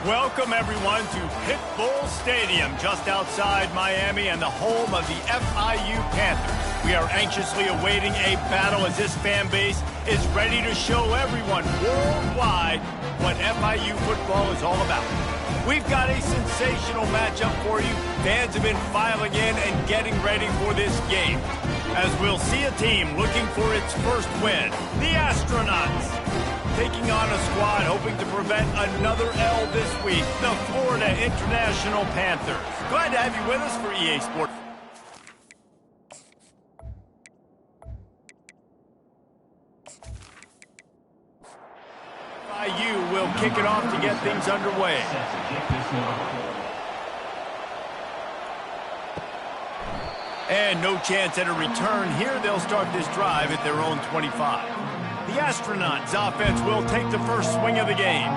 Welcome, everyone, to Pit Bull Stadium, just outside Miami and the home of the FIU Panthers. We are anxiously awaiting a battle as this fan base is ready to show everyone worldwide what FIU football is all about. We've got a sensational matchup for you. Fans have been filing in and getting ready for this game, as we'll see a team looking for its first win, the Astronauts, taking on a squad hoping to prevent another L this week, the Florida International Panthers. Glad to have you with us for EA Sports. FIU will kick it off to get things underway. And no chance at a return here. They'll start this drive at their own 25. The Astronauts offense will take the first swing of the game.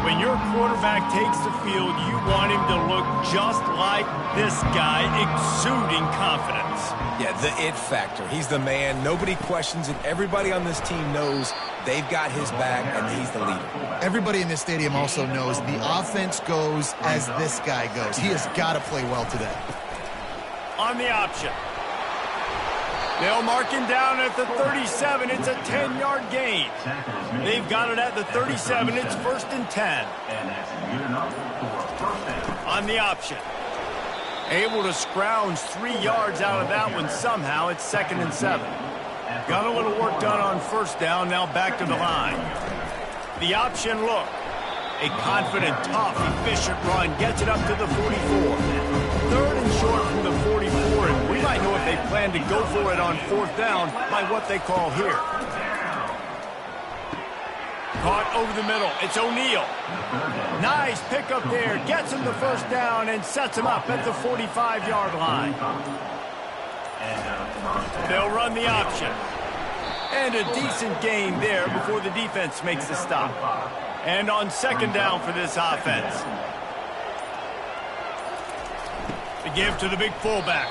When your quarterback takes the field, you want him to look just like this guy, exuding confidence. Yeah, the it factor. He's the man. Nobody questions it. Everybody on this team knows they've got his back, and he's the leader. Everybody in this stadium also knows the offense goes as this guy goes. He has got to play well today. On the option. They'll mark him down at the 37. It's a 10-yard gain. They've got it at the 37. It's 1st and 10. On the option. Able to scrounge 3 yards out of that one somehow. It's 2nd and 7. Got a little work done on 1st down. Now back to the line. The option look. A confident, tough, efficient run. Gets it up to the 44. 3rd and short from the 44, and we might know if they plan to go for it on 4th down by what they call here. Caught over the middle. It's O'Neal. Nice pickup there. Gets him the 1st down and sets him up at the 45-yard line. They'll run the option. And a decent gain there before the defense makes the stop. And on 2nd down for this offense. The give to the big fullback.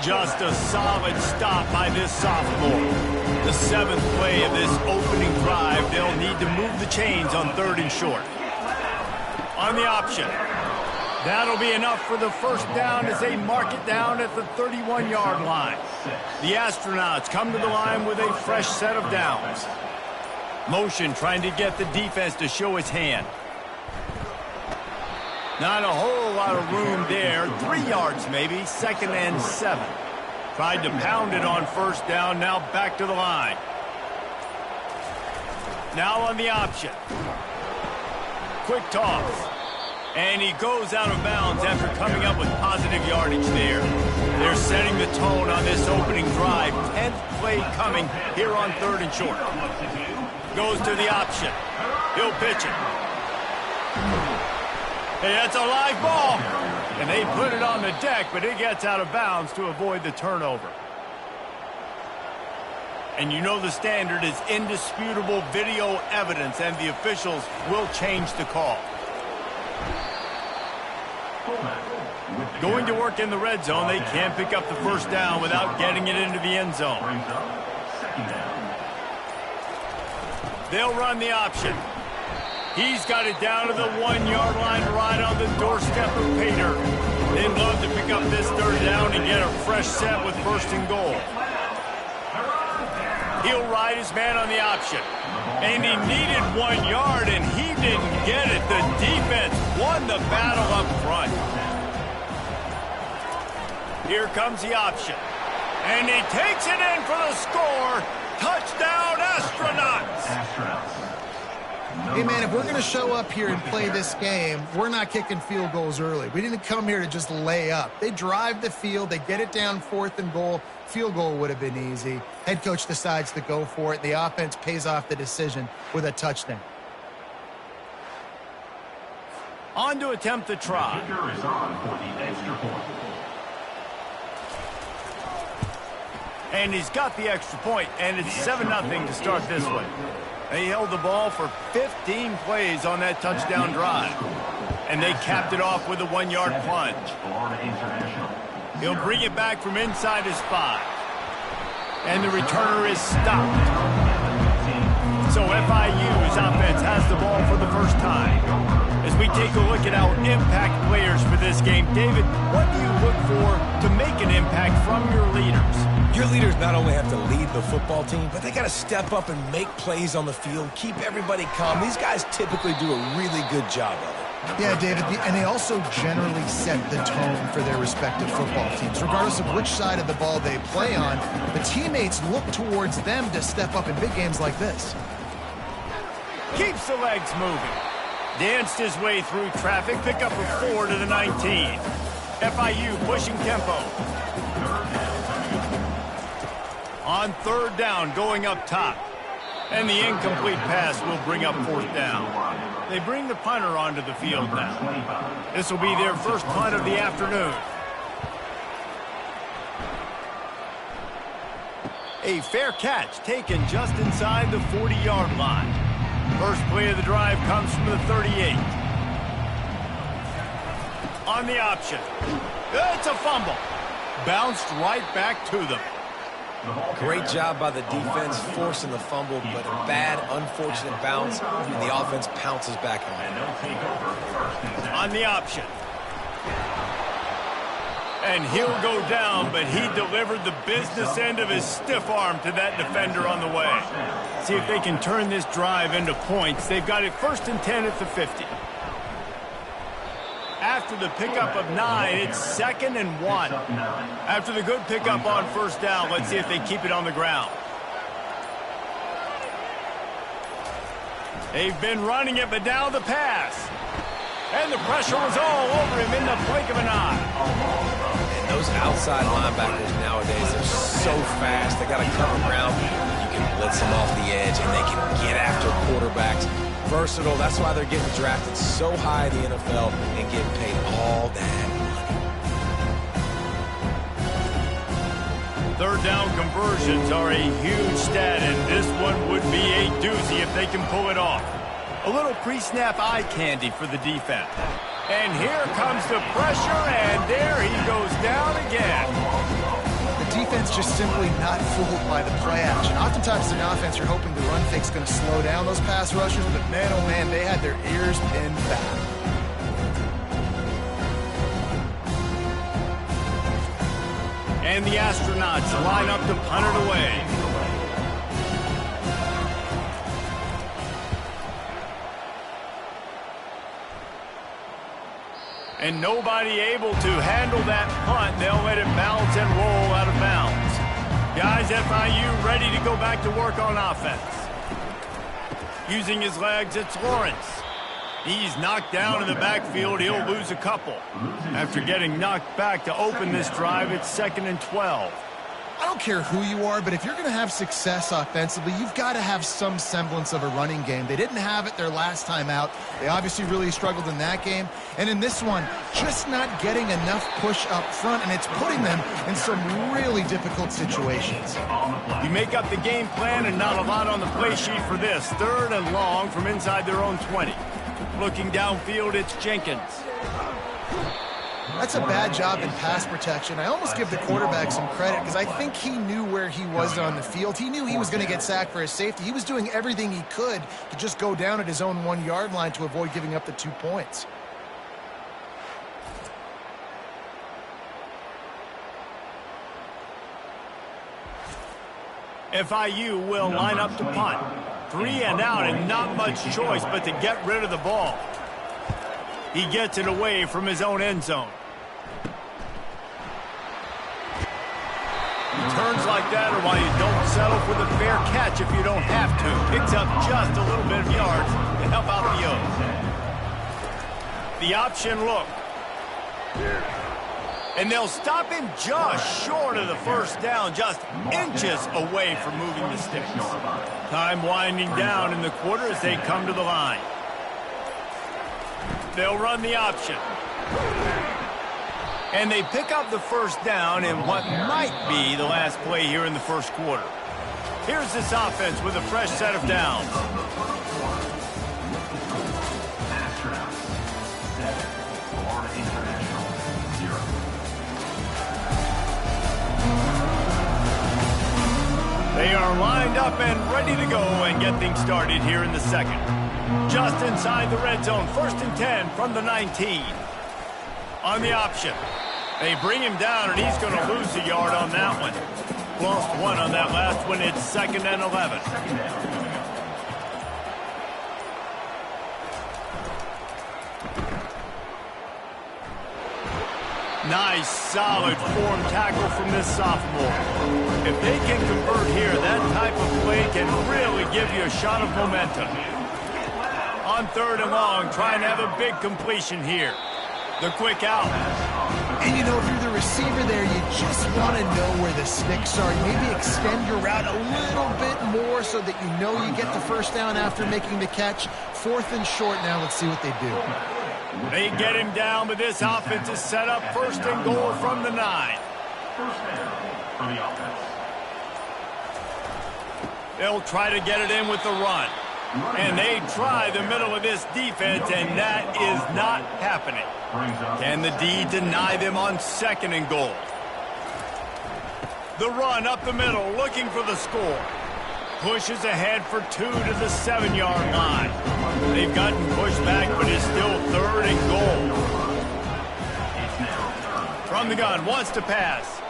Just a solid stop by this sophomore. The 7th play of this opening drive. They'll need to move the chains on 3rd and short. On the option. That'll be enough for the 1st down as they mark it down at the 31-yard line. The Astronauts come to the line with a fresh set of downs. Motion trying to get the defense to show his hand. Not a whole lot of room there. 3 yards maybe. 2nd and 7. Tried to pound it on 1st down. Now back to the line. Now on the option. Quick toss. And he goes out of bounds after coming up with positive yardage there. They're setting the tone on this opening drive. 10th play coming here on 3rd and short. Goes to the option. He'll pitch it. Hey, that's a live ball. And they put it on the deck, but it gets out of bounds to avoid the turnover. And you know the standard is indisputable video evidence, and the officials will change the call. Going to work in the red zone, they can't pick up the 1st down without getting it into the end zone. They'll run the option. He's got it down to the 1-yard line right on the doorstep of Pater. They'd love to pick up this 3rd down and get a fresh set with 1st and goal. He'll ride his man on the option. And he needed 1 yard, and he didn't get it. The defense won the battle up front. Here comes the option. And he takes it in for the score. Touchdown, Astronauts! Hey, man, if we're going to show up here and play this game, we're not kicking field goals early. We didn't come here to just lay up. They drive the field. They get it down 4th and goal. Field goal would have been easy. Head coach decides to go for it. The offense pays off the decision with a touchdown. On to attempt the try. And he's got the extra point, and it's 7-0 to start this one. They held the ball for 15 plays on that touchdown drive. And they capped it off with a 1-yard plunge. He'll bring it back from inside his 5. And the returner is stopped. So FIU's offense has the ball for the first time. As we take a look at our impact players for this game, David, what do you look for to make an impact from your leaders? Your leaders not only have to lead the football team, but they got to step up and make plays on the field, keep everybody calm. These guys typically do a really good job of it. Yeah, David, and they also generally set the tone for their respective football teams. Regardless of which side of the ball they play on, the teammates look towards them to step up in big games like this. Keeps the legs moving. Danced his way through traffic, pick up a 4 to the 19. FIU pushing tempo. On third down, going up top. And the incomplete pass will bring up fourth down. They bring the punter onto the field now. This will be their first punt of the afternoon. A fair catch taken just inside the 40-yard line. First play of the drive comes from the 38. On the option. It's a fumble. Bounced right back to them. Great job by the defense forcing the fumble, but a bad, unfortunate bounce, and the offense pounces back on it. On the option. And he'll go down, but he delivered the business end of his stiff arm to that defender on the way. See if they can turn this drive into points. They've got it 1st and 10 at the 50. After the pickup of 9, it's 2nd and 1. After the good pickup on first down, let's see if they keep it on the ground. They've been running it, but now the pass. And the pressure was all over him in the blink of an eye. And those outside linebackers nowadays are so fast. They got to cover ground. You can blitz them off the edge, and they can get after quarterbacks. Versatile. That's why they're getting drafted so high in the NFL and getting paid all that money. Third down conversions are a huge stat, and this one would be a doozy if they can pull it off. A little pre-snap eye candy for the defense. And here comes the pressure, and there he goes down again. The defense just simply not fooled by the play action. Oftentimes, an offense, you're hoping the run fake's going to slow down those pass rushers, but man, oh man, they had their ears pinned back. And the astronauts line up to punt it away. And nobody able to handle that punt. They'll let it bounce and roll out of bounds. Guys, FIU ready to go back to work on offense. Using his legs, it's Lawrence. He's knocked down in the backfield. He'll lose a couple. After getting knocked back to open this drive, it's 2nd and 12. I don't care who you are, but if you're going to have success offensively, you've got to have some semblance of a running game. They didn't have it their last time out. They obviously really struggled in that game. And in this one, just not getting enough push up front, and it's putting them in some really difficult situations. You make up the game plan and not a lot on the play sheet for this. 3rd and long from inside their own 20. Looking downfield, it's Jenkins. That's a bad job in pass protection. I almost give the quarterback some credit because I think he knew where he was on the field. He knew he was going to get sacked for his safety. He was doing everything he could to just go down at his own 1-yard line to avoid giving up the 2 points. FIU will line up to punt. 3 and out and not much choice but to get rid of the ball. He gets it away from his own end zone. Turns like that are why you don't settle for the fair catch if you don't have to. Picks up just a little bit of yards to help out the O's. The option look. And they'll stop him just short of the first down, just inches away from moving the sticks. Time winding down in the quarter as they come to the line. They'll run the option. And they pick up the first down in what might be the last play here in the first quarter. Here's this offense with a fresh set of downs. They are lined up and ready to go and get things started here in the second. Just inside the red zone, 1st and 10 from the 19. On the option. They bring him down, and he's going to lose a yard on that one. Lost 1 on that last one. It's 2nd and 11. Nice, solid form tackle from this sophomore. If they can convert here, that type of play can really give you a shot of momentum. On 3rd and long, trying to have a big completion here. The quick out. And, you know, if you're the receiver there, you just want to know where the sticks are. Maybe extend your route a little bit more so that you know you get the first down after making the catch. 4th and short now. Let's see what they do. They get him down, but this offense is set up 1st and goal from the 9. They'll try to get it in with the run. And they try the middle of this defense, and that is not happening. Can the D deny them on 2nd and goal? The run up the middle, looking for the score. Pushes ahead for 2 to the 7-yard line. They've gotten pushed back, but it's still 3rd and goal. From the gun, wants to pass.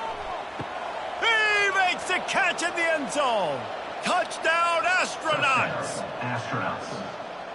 He makes the catch in the end zone. Touchdown, Astronauts!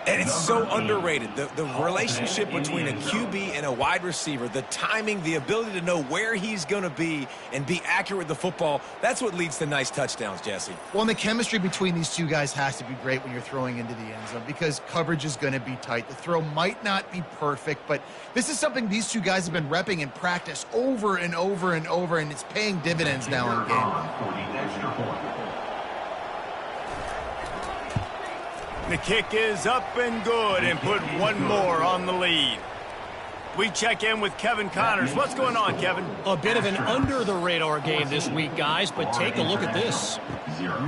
And it's so underrated. The relationship between a QB and a wide receiver, the timing, the ability to know where he's going to be and be accurate with the football, that's what leads to nice touchdowns, Jesse. Well, and the chemistry between these two guys has to be great when you're throwing into the end zone because coverage is going to be tight. The throw might not be perfect, but this is something these two guys have been repping in practice over and over and over, and it's paying dividends now in game. The kick is up and good and put 1 more on the lead. We check in with Kevin Connors. What's going on, Kevin? A bit of an under-the-radar game this week, guys, but take a look at this.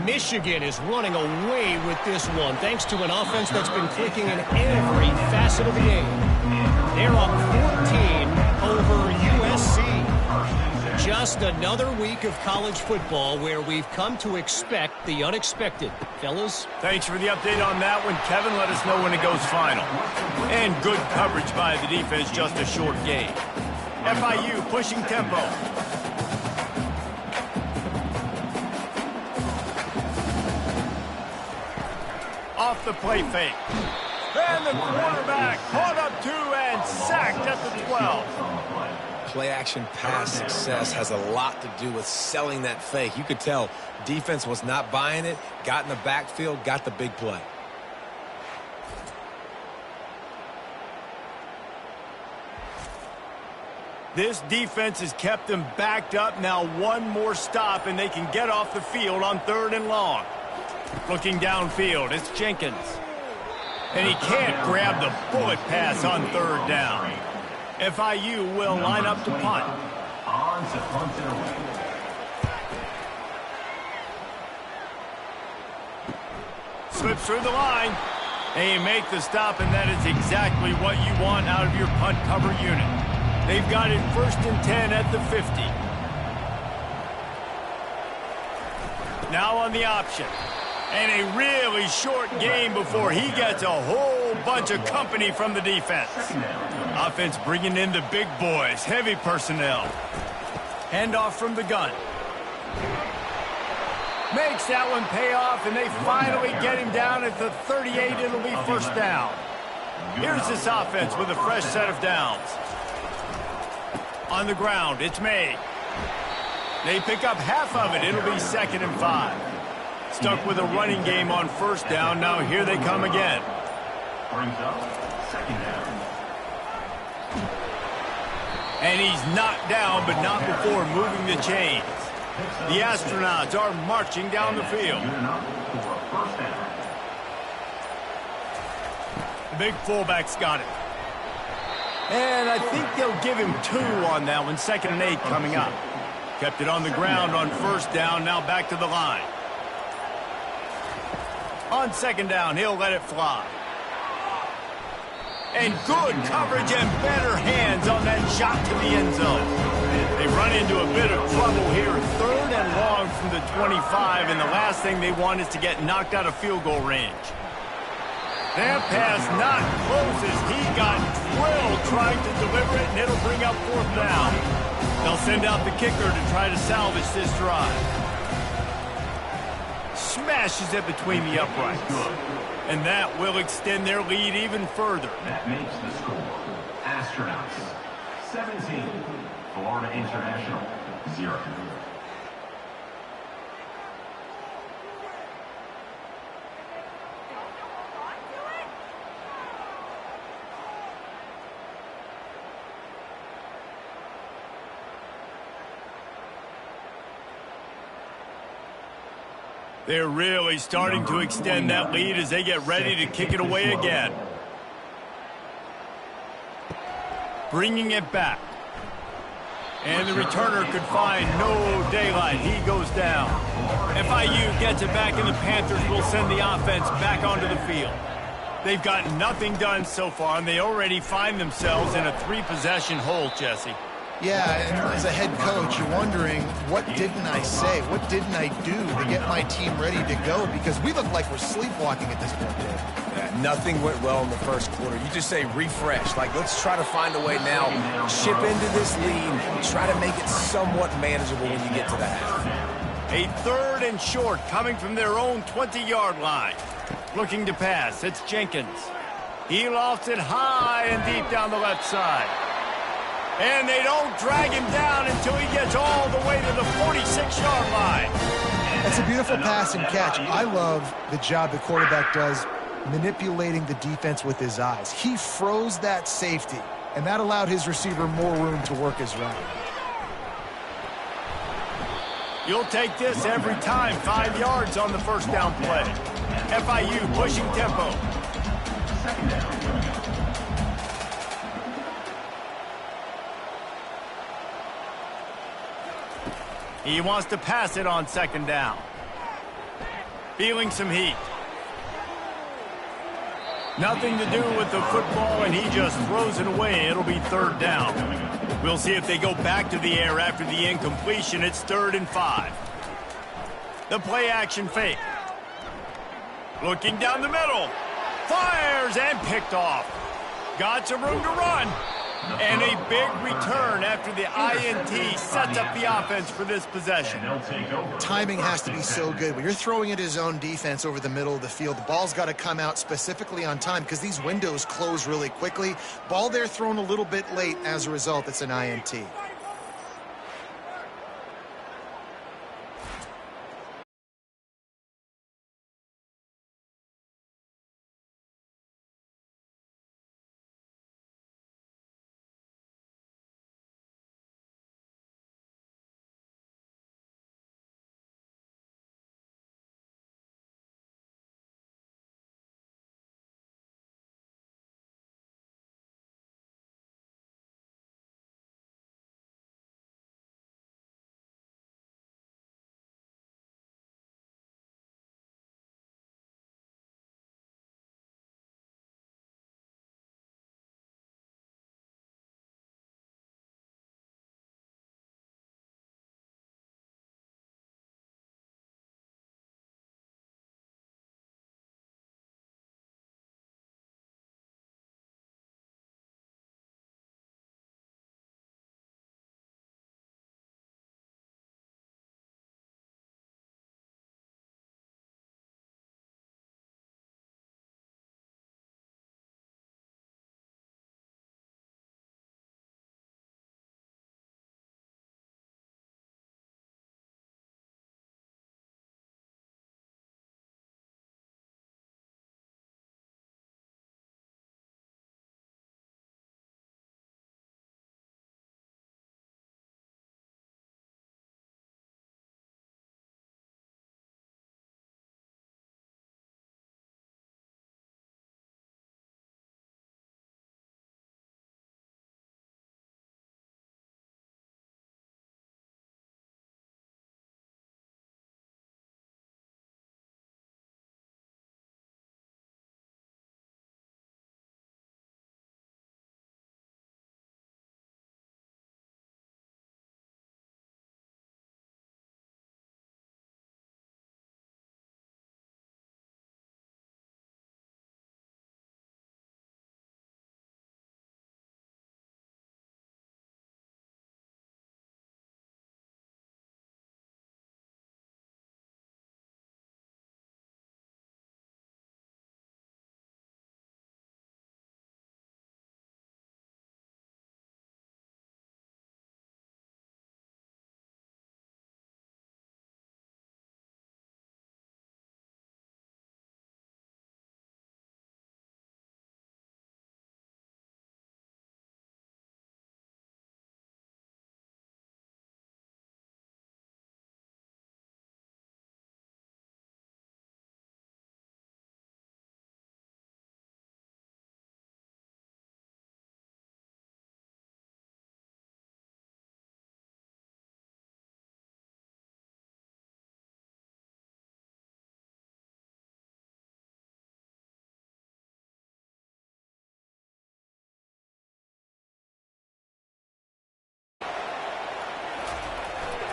Michigan is running away with this one, thanks to an offense that's been clicking in every facet of the game. They're up 14 over USC. Just another week of college football where we've come to expect the unexpected. Fellas? Thanks for the update on that one, Kevin. Let us know when it goes final. And good coverage by the defense, just a short game. FIU pushing tempo. Off the play fake. And the quarterback caught up 2 and sacked at the 12. Play-action pass success has a lot to do with selling that fake. You could tell defense was not buying it, got in the backfield, got the big play. This defense has kept them backed up. Now 1 more stop, and they can get off the field on 3rd and long. Looking downfield, it's Jenkins. And he can't grab the bullet pass on 3rd down. FIU will line up to punt. Slips through the line. They make the stop, and that is exactly what you want out of your punt cover unit. They've got it 1st and 10 at the 50. Now on the option. And a really short game before he gets a whole bunch of company from the defense. Offense bringing in the big boys, heavy personnel. Handoff from the gun. Makes that one pay off, and they finally get him down at the 38. It'll be 1st down. Here's this offense with a fresh set of downs. On the ground, it's made. They pick up half of it. It'll be 2nd and 5. Stuck with a running game on 1st down. Now here they come again. Brings up 2nd down. And he's knocked down, but not before moving the chains. The Astronauts are marching down the field. The big fullback's got it. And I think they'll give him 2 on that one. 2nd and 8 coming up. Kept it on the ground on 1st down. Now back to the line. On 2nd down, he'll let it fly. And good coverage and better hands on that shot to the end zone. They run into a bit of trouble here. 3rd and long from the 25, and the last thing they want is to get knocked out of field goal range. That pass not close as he got drilled trying to deliver it, and it'll bring up 4th down. They'll send out the kicker to try to salvage this drive. Smashes it between the uprights. And that will extend their lead even further. That makes the score. Astronauts, 17. Florida International, 0. They're really starting to extend that lead as they get ready to kick it away again. Bringing it back. And the returner could find no daylight. He goes down. FIU gets it back, and the Panthers will send the offense back onto the field. They've gotten nothing done so far, and they already find themselves in a 3-possession hole, Jesse. Yeah, and as a head coach, you're wondering, what didn't I say? What didn't I do to get my team ready to go? Because we look like we're sleepwalking at this point, Dave. Yeah, nothing went well in the first quarter. You just say refresh. Like, let's try to find a way now. Chip into this lead. Try to make it somewhat manageable when you get to the half. A 3rd and short coming from their own 20-yard line. Looking to pass. It's Jenkins. He lofts it high and deep down the left side. And they don't drag him down until he gets all the way to the 46-yard line. That's a beautiful pass and catch. I love the job the quarterback does manipulating the defense with his eyes. He froze that safety, and that allowed his receiver more room to work his route. You'll take this every time. 5 yards on the first down play. FIU pushing tempo. Second down. He wants to pass it on 2nd down. Feeling some heat. Nothing to do with the football, and he just throws it away. It'll be 3rd down. We'll see if they go back to the air after the incompletion. It's 3rd and 5. The play action fake. Looking down the middle. Fires and picked off. Got some room to run. And a big return after the INT sets up the offense for this possession. Timing has to be so good. When you're throwing at his own defense over the middle of the field, the ball's got to come out specifically on time because these windows close really quickly. Ball there thrown a little bit late. As a result, it's an INT.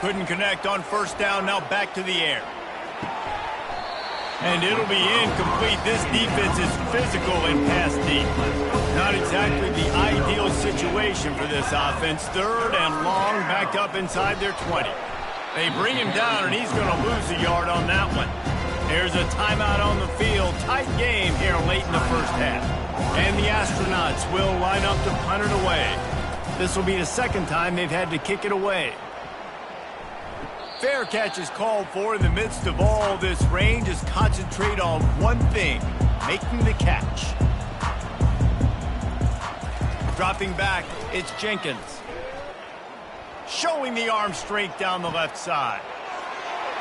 Couldn't connect on first down. Now back to the air. And it'll be incomplete. This defense is physical and pass deep. Not exactly the ideal situation for this offense. Third and long, backed up inside their 20. They bring him down, and he's going to lose a yard on that one. There's a timeout on the field. Tight game here late in the first half. And the Astronauts will line up to punt it away. This will be the second time they've had to kick it away. Fair catch is called for in the midst of all this rain. Just concentrate on one thing, making the catch. Dropping back, it's Jenkins. Showing the arm strength down the left side.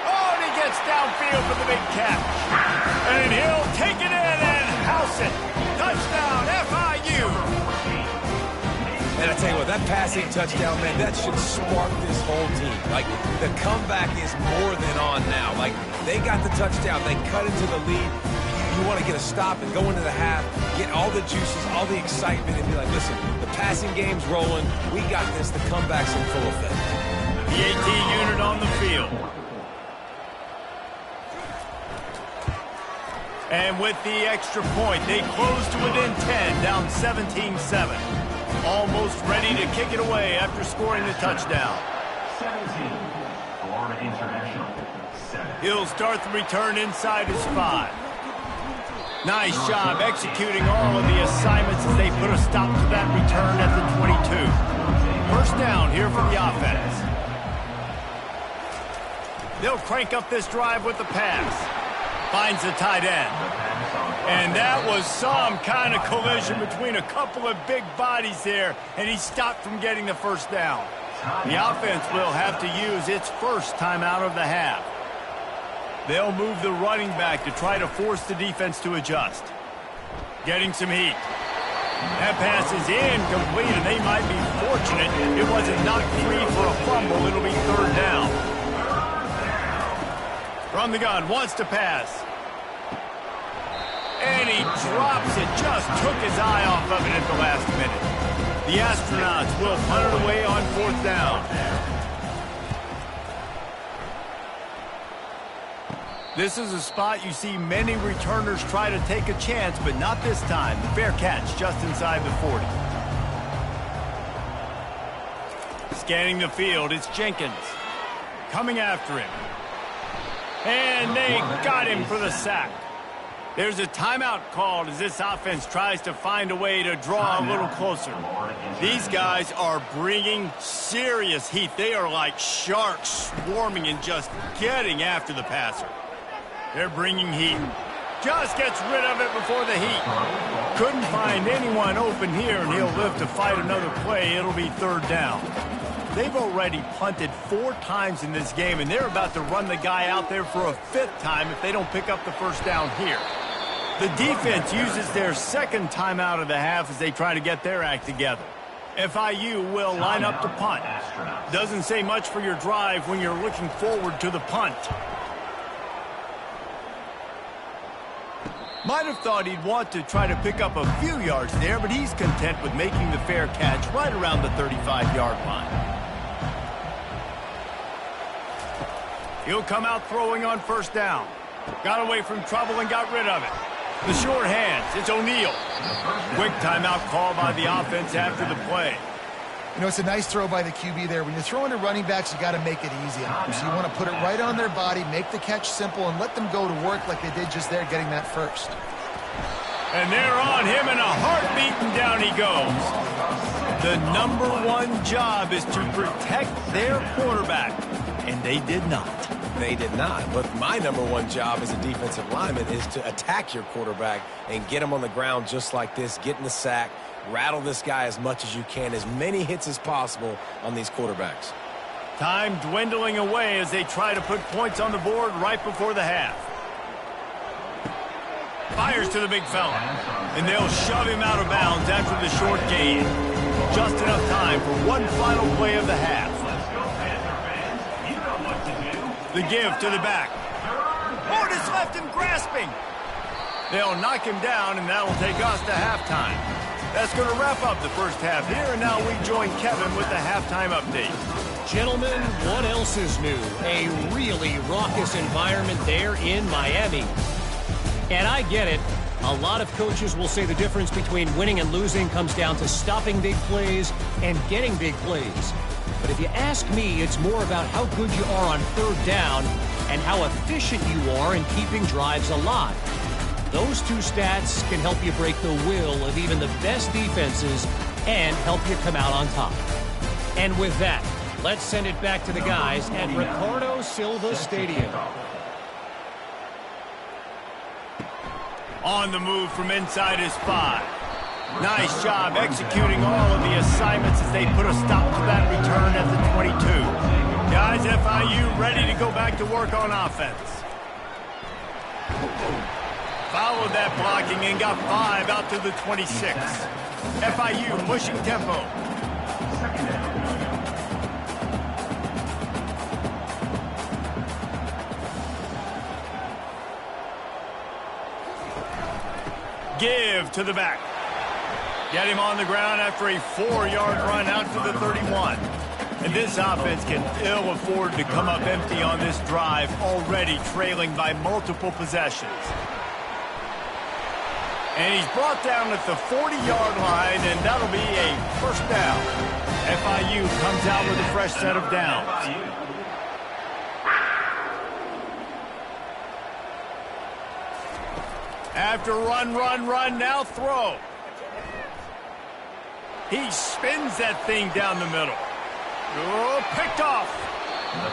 Oh, and he gets downfield for the big catch. And he'll take it in and house it. Touchdown, FIU. And I tell you what, that passing touchdown, man, that should spark this whole team. Like, the comeback is more than on now. Like, they got the touchdown. They cut into the lead. You want to get a stop and go into the half, get all the juices, all the excitement, and be like, listen, the passing game's rolling. We got this. The comeback's in full effect. The AT unit on the field. And with the extra point, they close to within 10, down 17-7. Almost ready to kick it away after scoring the touchdown. 17, Florida International, 7. He'll start the return inside his 5. Nice job executing all of the assignments as they put a stop to that return at the 22. First down here for the offense. They'll crank up this drive with the pass. Finds the tight end. And that was some kind of collision between a couple of big bodies there, and he stopped from getting the first down. The offense will have to use its first timeout of the half. They'll move the running back to try to force the defense to adjust. Getting some heat. That pass is incomplete, and they might be fortunate it wasn't knocked free for a fumble. It'll be third down. From the gun, wants to pass. And he drops it, just took his eye off of it at the last minute. The Astronauts will punt it away on fourth down. This is a spot you see many returners try to take a chance, but not this time. The fair catch just inside the 40. Scanning the field, it's Jenkins. Coming after him. And they got him for the sack. There's a timeout called as this offense tries to find a way to draw a little closer. These guys are bringing serious heat. They are like sharks swarming and just getting after the passer. They're bringing heat. Just gets rid of it before the heat. Couldn't find anyone open here, and he'll live to fight another play. It'll be third down. They've already punted 4 times in this game, and they're about to run the guy out there for a 5th time if they don't pick up the first down here. The defense uses their second timeout of the half as they try to get their act together. FIU will line up to punt. Doesn't say much for your drive when you're looking forward to the punt. Might have thought he'd want to try to pick up a few yards there, but he's content with making the fair catch right around the 35-yard line. He'll come out throwing on first down. Got away from trouble and got rid of it. The short hands, it's O'Neal. Quick timeout call by the offense after the play. You know, it's a nice throw by the QB there. When you're throwing to running backs, you got to make it easy on them. So you want to put it right on their body, make the catch simple, and let them go to work like they did just there, getting that first. And they're on him in a heartbeat, and down he goes. The #1 job is to protect their quarterback, and they did not. They did not. But my #1 job as a defensive lineman is to attack your quarterback and get him on the ground just like this, get in the sack, rattle this guy as much as you can, as many hits as possible on these quarterbacks. Time dwindling away as they try to put points on the board right before the half. Fires to the big fella, and they'll shove him out of bounds after the short gain. Just enough time for one final play of the half. The give to the back. Oh, just left him grasping. They'll knock him down, and that'll take us to halftime. That's going to wrap up the first half here, and now we join Kevin with the halftime update. Gentlemen, what else is new? A really raucous environment there in Miami. And I get it. A lot of coaches will say the difference between winning and losing comes down to stopping big plays and getting big plays. But if you ask me, it's more about how good you are on third down and how efficient you are in keeping drives alive. Those two stats can help you break the will of even the best defenses and help you come out on top. And with that, let's send it back to the guys at Ricardo Silva Stadium. On the move from inside his 5. Nice job executing all of the assignments as they put a stop to that return at the 22. Guys, FIU ready to go back to work on offense. Followed that blocking and got 5 out to the 26. FIU pushing tempo. Give to the back. Get him on the ground after a 4-yard run out to the 31. And this offense can ill afford to come up empty on this drive, already trailing by multiple possessions. And he's brought down at the 40-yard line, and that'll be a first down. FIU comes out with a fresh set of downs. After run, now throw. He spins that thing down the middle. Oh, picked off.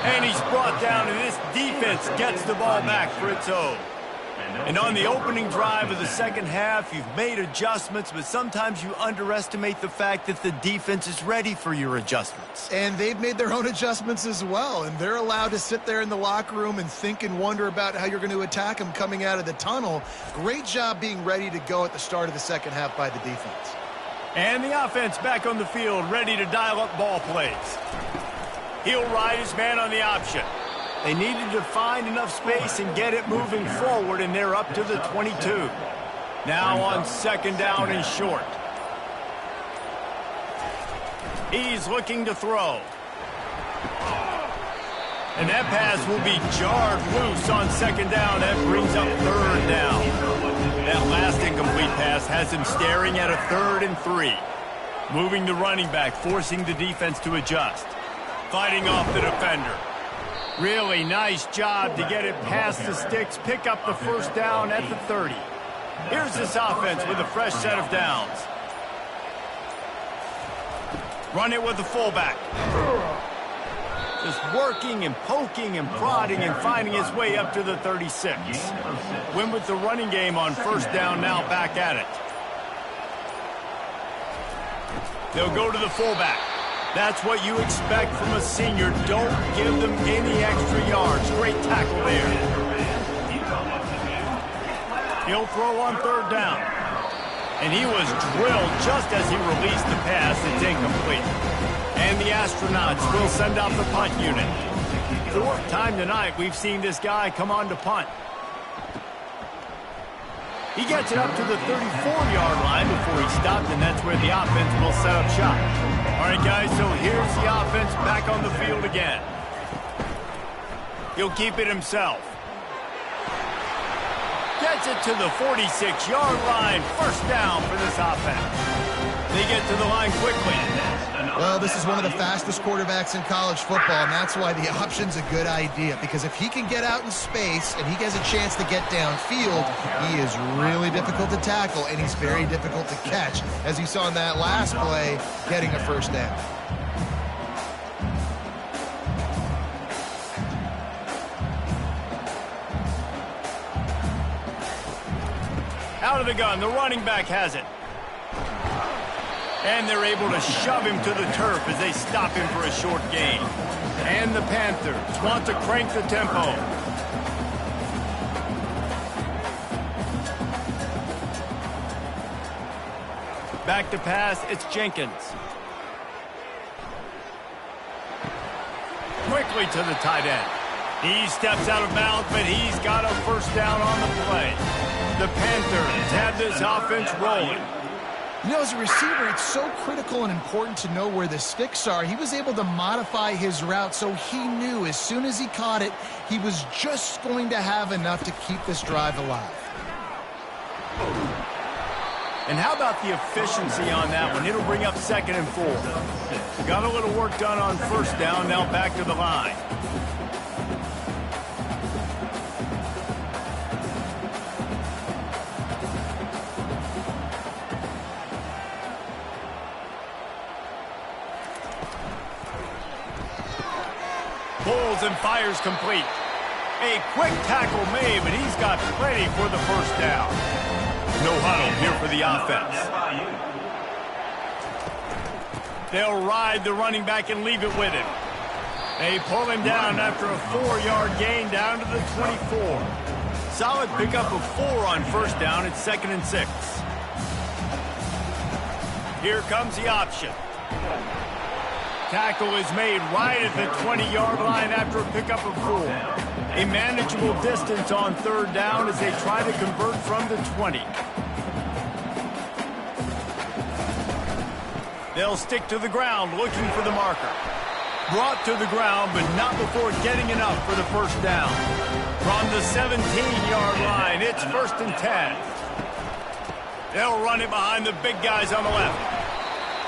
And he's brought down, and this defense gets the ball back for its own. And on the opening drive of the second half, you've made adjustments, but sometimes you underestimate the fact that the defense is ready for your adjustments. And they've made their own adjustments as well, and they're allowed to sit there in the locker room and think and wonder about how you're going to attack them coming out of the tunnel. Great job being ready to go at the start of the second half by the defense. And the offense back on the field, ready to dial up ball plays. He'll ride his man on the option. They needed to find enough space and get it moving forward, and they're up to the 22. Now on second down and short. He's looking to throw. And that pass will be jarred loose on second down. That brings up third down. That last incomplete pass has him staring at a 3rd and 3. Moving the running back, forcing the defense to adjust. Fighting off the defender. Really nice job to get it past the sticks, pick up the first down at the 30. Here's this offense with a fresh set of downs. Run it with the fullback. Just working and poking and prodding and finding his way up to the 36. Win with the running game on first down, now back at it. They'll go to the fullback. That's what you expect from a senior. Don't give them any extra yards. Great tackle there. He'll throw on third down. And he was drilled just as he released the pass. It's incomplete. And the Astronauts will send out the punt unit. 4th time tonight we've seen this guy come on to punt. He gets it up to the 34-yard line before he stopped, and that's where the offense will set up shop. All right, guys, so here's the offense back on the field again. He'll keep it himself. Gets it to the 46-yard line. First down for this offense. They get to the line quickly. Well, this is one of the fastest quarterbacks in college football, and that's why the option's a good idea. Because if he can get out in space and he has a chance to get downfield, he is really difficult to tackle, and he's very difficult to catch, as you saw in that last play, getting a first down. Out of the gun, the running back has it. And they're able to shove him to the turf as they stop him for a short gain. And the Panthers want to crank the tempo. Back to pass, it's Jenkins. Quickly to the tight end. He steps out of bounds, but he's got a first down on the play. The Panthers have this offense rolling. You know, as a receiver, it's so critical and important to know where the sticks are. He was able to modify his route so he knew as soon as he caught it, he was just going to have enough to keep this drive alive. And how about the efficiency on that one? It'll bring up 2nd and 4. Got a little work done on 1st down, now back to the line. Pulls and fires complete. A quick tackle made, but he's got plenty for the 1st down. No huddle here for the offense. They'll ride the running back and leave it with him. They pull him down after a 4-yard gain down to the 24. Solid pickup of 4 on 1st down. It's 2nd and 6. Here comes the option. Tackle is made right at the 20-yard line after a pickup of 4. A manageable distance on 3rd down as they try to convert from the 20. They'll stick to the ground looking for the marker. Brought to the ground, but not before getting enough for the 1st down. From the 17-yard line, it's 1st and 10. They'll run it behind the big guys on the left.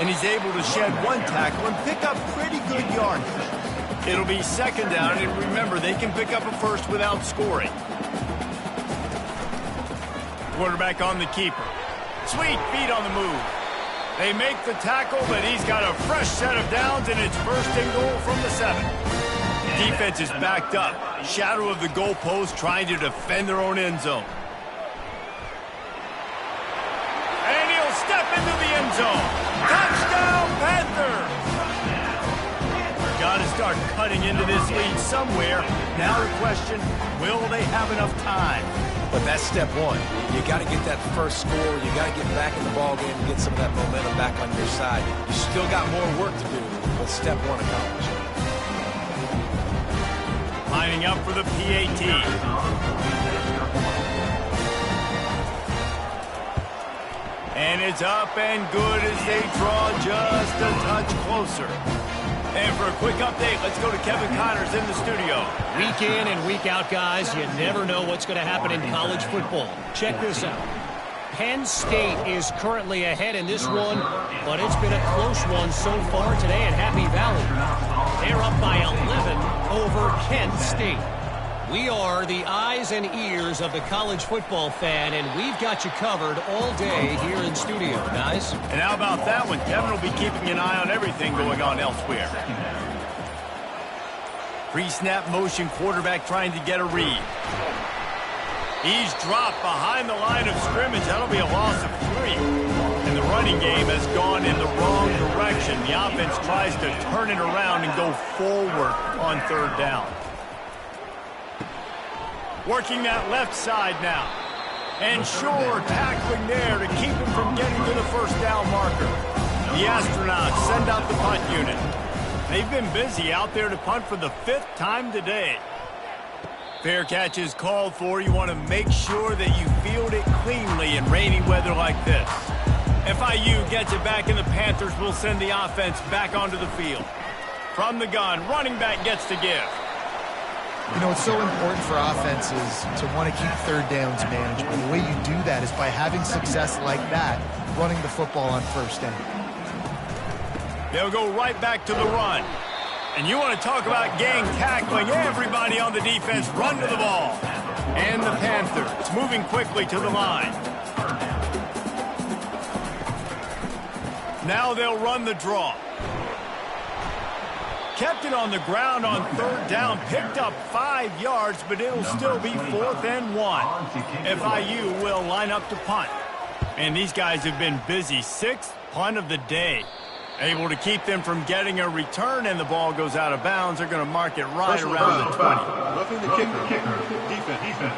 And he's able to shed 1 tackle and pick up pretty good yardage. It'll be 2nd down, and remember, they can pick up a 1st without scoring. Quarterback on the keeper. Sweet feet on the move. They make the tackle, but he's got a fresh set of downs, and it's 1st and goal from the 7. Defense is backed up. Shadow of the goalpost trying to defend their own end zone. And he'll step into the end zone. Touchdown, Panthers! Got to start cutting into this lead somewhere. Now the question, will they have enough time? But that's step 1. You got to get that 1st score. You got to get back in the ball game and get some of that momentum back on your side. You still got more work to do, but step 1 accomplished. Lining up for the PAT. And it's up and good as they draw just a touch closer. And for a quick update, let's go to Kevin Connors in the studio. Week in and week out, guys, you never know what's going to happen in college football. Check this out. Penn State is currently ahead in this one, but it's been a close one so far today in Happy Valley. They're up by 11 over Kent State. We are the eyes and ears of the college football fan, and we've got you covered all day here in studio, guys. And how about that one? Kevin will be keeping an eye on everything going on elsewhere. Pre-snap motion quarterback trying to get a read. He's dropped behind the line of scrimmage. That'll be a loss of 3. And the running game has gone in the wrong direction. The offense tries to turn it around and go forward on 3rd down. Working that left side now. And sure, tackling there to keep him from getting to the 1st down marker. The Astronauts send out the punt unit. They've been busy out there to punt for the 5th time today. Fair catch is called for. You want to make sure that you field it cleanly in rainy weather like this. FIU gets it back, and the Panthers will send the offense back onto the field. From the gun, running back gets to give. You know, it's so important for offenses to want to keep 3rd downs manageable. The way you do that is by having success like that, running the football on 1st down. They'll go right back to the run. And you want to talk about gang tackling. Everybody on the defense run to the ball. And the Panthers moving quickly to the line. Now they'll run the draw. Kept it on the ground on 3rd down. Picked up 5 yards, but it'll still be 4th and 1. FIU will line up to punt. And these guys have been busy. 6th punt of the day. Able to keep them from getting a return, and the ball goes out of bounds. They're going to mark it right around the 20. Roughing the kicker. Defense.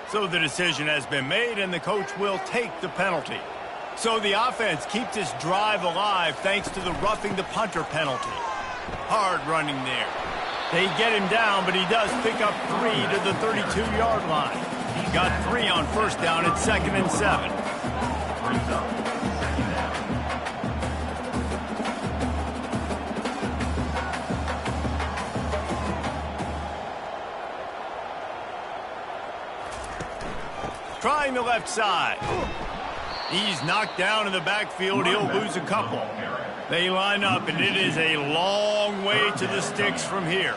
So the decision has been made, and the coach will take the penalty. So the offense keeps this drive alive thanks to the roughing the punter penalty. Hard running there. They get him down, but he does pick up 3 to the 32-yard line. Got 3 on first down at 2nd and 7. Trying the left side. He's knocked down in the backfield. He'll lose a couple. They line up, and it is a long way to the sticks from here.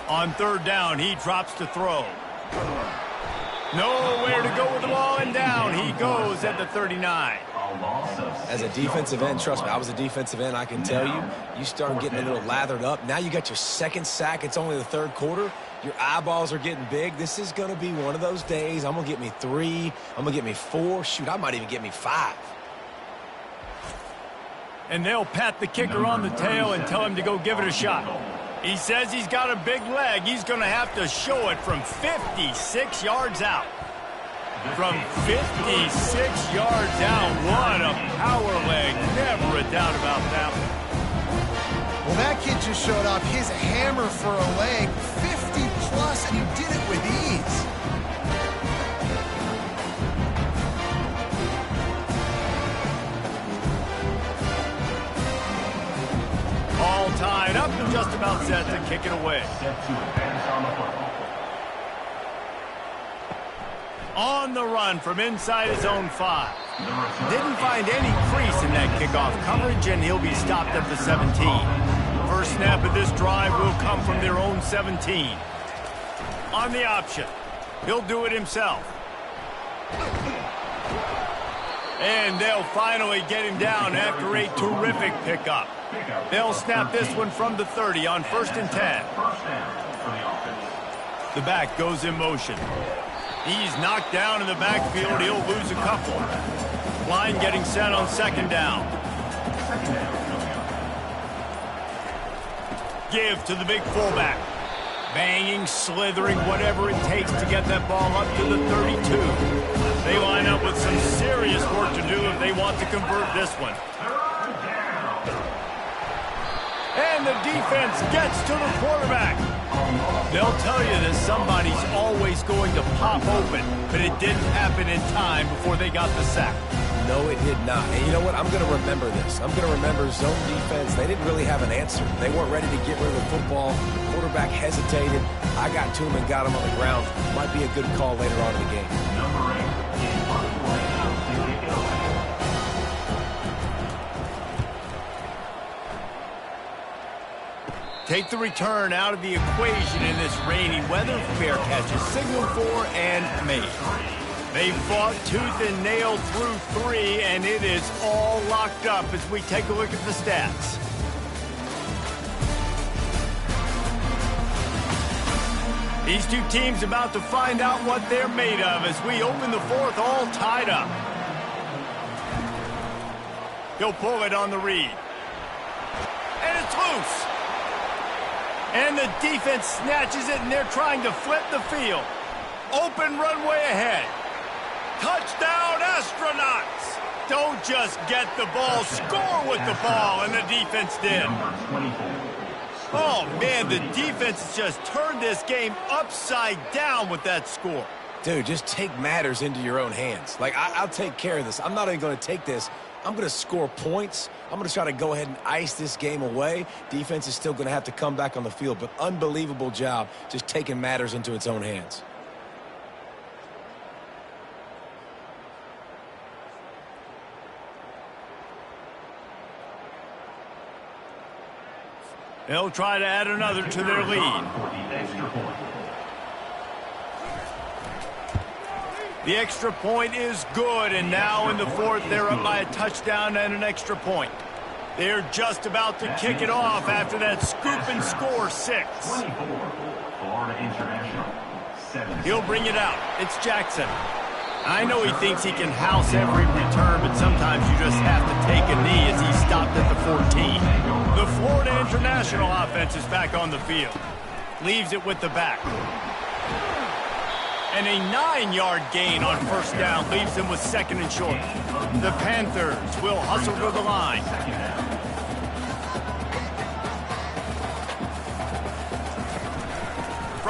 On 3rd down, he drops to throw. Nowhere to go with the ball, and down he goes at the 39. As a defensive end, trust me, I was a defensive end, I can tell you, you start getting a little lathered up. Now you got your 2nd sack. It's only the 3rd quarter. Your eyeballs are getting big. This is going to be one of those days. I'm going to get me 3. I'm going to get me 4. Shoot, I might even get me 5. And they'll pat the kicker on the tail and tell him to go give it a shot. He says he's got a big leg. He's going to have to show it from 56 yards out. From 56 yards out, what a power leg. Never a doubt about that one. Well, that kid just showed off his hammer for a leg, 50-plus, and he did it with ease. All tied up and just about set to kick it away. On the run from inside his own 5. Didn't find any crease in that kickoff coverage, and he'll be stopped at the 17. First snap of this drive will come from their own 17. On the option, he'll do it himself. And they'll finally get him down after a terrific pickup. They'll snap this one from the 30 on 1st and 10. The back goes in motion. He's knocked down in the backfield. He'll lose a couple. Line getting set on 2nd down. Give to the big fullback. Banging, slithering, whatever it takes to get that ball up to the 32. They line up with some serious work to do if they want to convert this one. And the defense gets to the quarterback. They'll tell you that somebody's always going to pop open, but it didn't happen in time before they got the sack. No, it did not. And you know what? I'm going to remember this. I'm going to remember zone defense. They didn't really have an answer. They weren't ready to get rid of the football. Quarterback hesitated. I got to him and got him on the ground. Might be a good call later on in the game. Take the return out of the equation in this rainy weather. Fair catch is signaled for and made. They fought tooth and nail through 3, and it is all locked up as we take a look at the stats. These two teams about to find out what they're made of as we open the 4th all tied up. He'll pull it on the read. And it's loose. And the defense snatches it, and they're trying to flip the field. Open runway ahead. Touchdown, Astronauts! Don't just get the ball, score with the ball, and the defense did. Oh, man, the defense has just turned this game upside down with that score. Dude, just take matters into your own hands. Like, I'll take care of this. I'm not even going to take this. I'm going to score points. I'm going to try to go ahead and ice this game away. Defense is still going to have to come back on the field, but unbelievable job just taking matters into its own hands. They'll try to add another to their lead. The extra point is good, and now in the 4th, they're up by a touchdown and an extra point. They're just about to kick it off after that scoop and score 6. He'll bring it out. It's Jackson. I know he thinks he can house every return, but sometimes you just have to take a knee as he stopped at the 14. The Florida International offense is back on the field. Leaves it with the back. And a 9-yard gain on 1st down leaves them with 2nd and short. The Panthers will hustle to the line.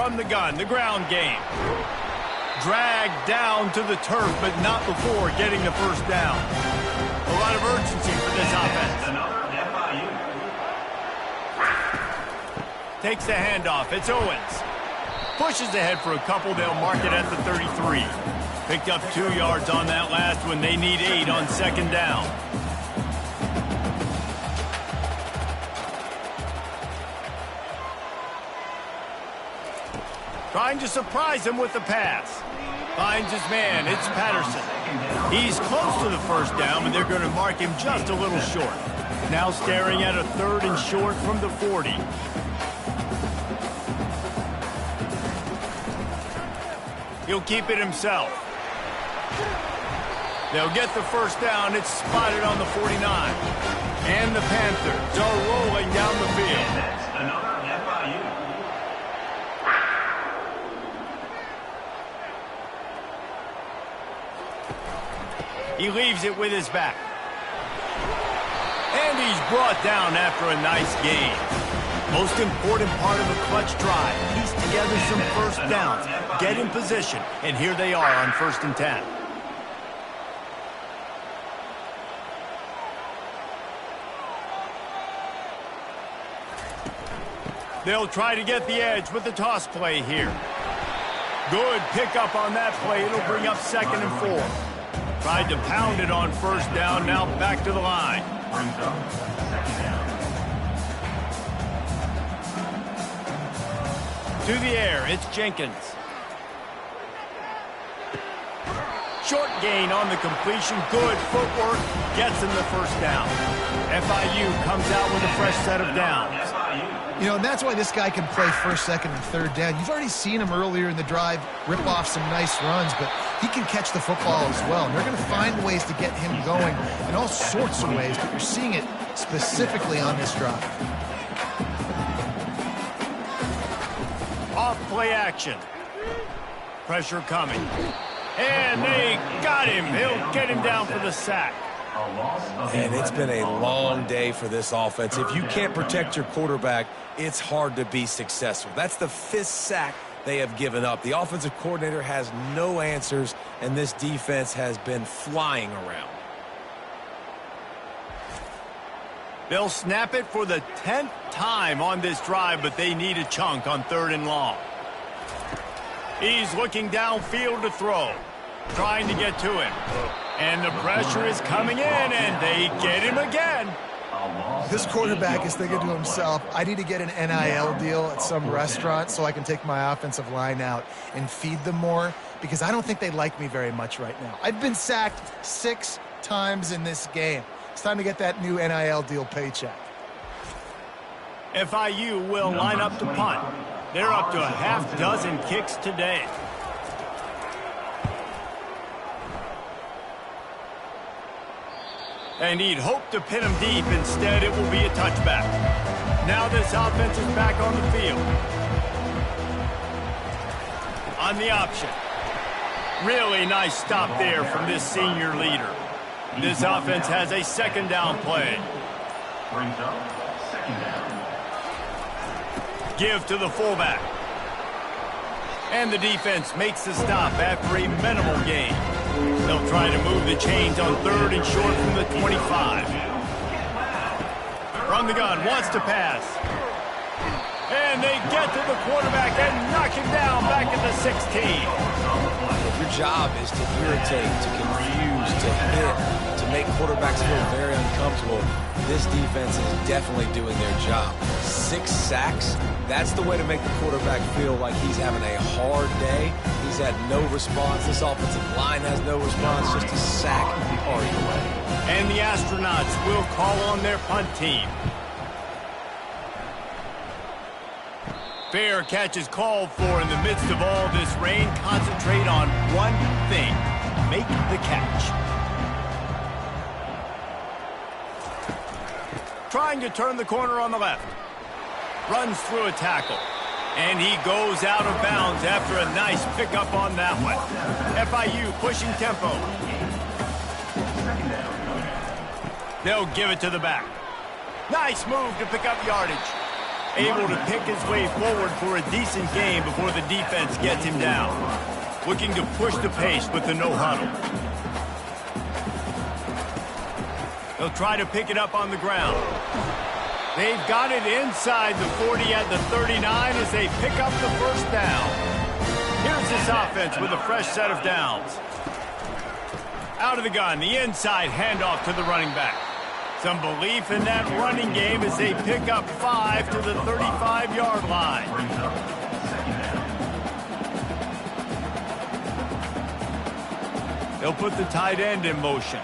From the gun, the ground game. Dragged down to the turf, but not before getting the first down. A lot of urgency for this offense. Takes the handoff. It's Owens. Pushes ahead for a couple. They'll mark it at the 33. Picked up 2 yards on that last one. They need 8 on second down. Trying to surprise him with the pass. Finds his man. It's Patterson. He's close to the first down, but they're going to mark him just a little short. Now staring at a 3rd and short from the 40. He'll keep it himself. They'll get the first down. It's spotted on the 49. And the Panthers are rolling down the field. Another FIU. He leaves it with his back. And he's brought down after a nice gain. Most important part of a clutch drive. Piece together some first downs. Get in position. And here they are on 1st and 10. They'll try to get the edge with the toss play here. Good pickup on that play. It'll bring up 2nd and 4. Tried to pound it on first down, now back to the line. To the air, it's Jenkins. Short gain on the completion, good footwork, gets him the first down. FIU comes out with a fresh set of downs. You know, and that's why this guy can play 1st, 2nd, and 3rd down. You've already seen him earlier in the drive rip off some nice runs, but he can catch the football as well. And they're going to find ways to get him going in all sorts of ways, but you're seeing it specifically on this drive. Off play action. Pressure coming. And they got him. He'll get him down for the sack. And it's been a long day for this offense. If you can't protect your quarterback, it's hard to be successful. That's the 5th sack they have given up. The offensive coordinator has no answers, and this defense has been flying around. They'll snap it for the 10th time on this drive, but they need a chunk on 3rd and long. He's looking downfield to throw, trying to get to him. And the pressure is coming in, and they get him again. This quarterback is thinking to himself, I need to get an NIL deal at some restaurant so I can take my offensive line out and feed them more, because I don't think they like me very much right now. I've been sacked 6 times in this game. It's time to get that new NIL deal paycheck. FIU will line up to punt. They're up to a half-dozen kicks today. And he'd hoped to pin him deep. Instead, it will be a touchback. Now this offense is back on the field. On the option. Really nice stop there from this senior leader. This offense has a 2nd down play. Brings up 2nd down. Give to the fullback. And the defense makes the stop after a minimal gain. They'll try to move the chains on 3rd and short from the 25. From the gun, wants to pass. And they get to the quarterback and knock him down back at the 16. Your job is to irritate, to confuse, to hit, to make quarterbacks feel very uncomfortable. This defense is definitely doing their job. 6 sacks, that's the way to make the quarterback feel like he's having a hard day. He's had no response. This offensive line has no response, just a sack party away. And the Astronauts will call on their punt team. Fair catch is called for in the midst of all this rain. Concentrate on one thing. Make the catch. Trying to turn the corner on the left. Runs through a tackle. And he goes out of bounds after a nice pickup on that one. FIU pushing tempo. They'll give it to the back. Nice move to pick up yardage. able to pick his way forward for a decent game before the defense gets him down. Looking to push the pace with the no huddle. They'll try to pick it up on the ground. They've got it inside the 40 at the 39 as they pick up the first down. Here's this offense with a fresh set of downs. Out of the gun, the inside handoff to the running back. Some belief in that running game as they pick up 5 to the 35-yard line. They'll put the tight end in motion.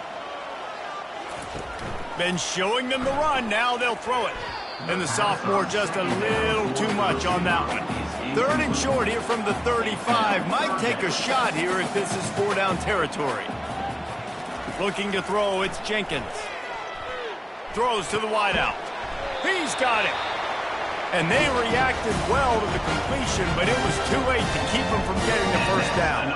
Been showing them the run, now they'll throw it. And the sophomore just a little too much on that one. 3rd and short here from the 35. Might take a shot here if this is 4-down territory. Looking to throw, it's Jenkins. Throws to the wideout. He's got it. And they reacted well to the completion, but it was too late to keep them from getting the first down.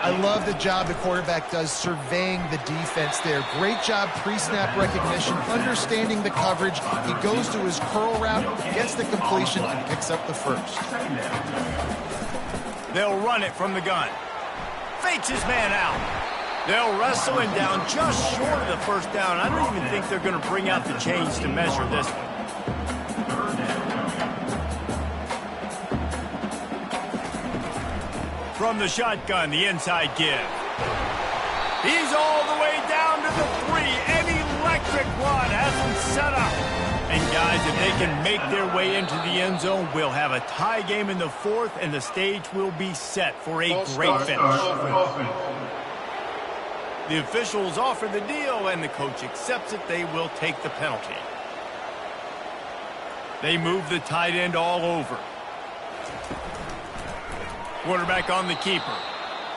I love the job the quarterback does surveying the defense there. Great job pre-snap recognition, understanding the coverage. He goes to his curl route, gets the completion, and picks up the first. They'll run it from the gun. Fakes his man out. They'll wrestle him down just short of the first down. I don't even think they're going to bring out the chains to measure this one. From the shotgun, the inside give. He's all the way down to the 3. An electric run has him set up. And guys, if they can make their way into the end zone, we'll have a tie game in the 4th, and the stage will be set for a great finish. The officials offer the deal, and the coach accepts it. They will take the penalty. They move the tight end all over. Quarterback on the keeper.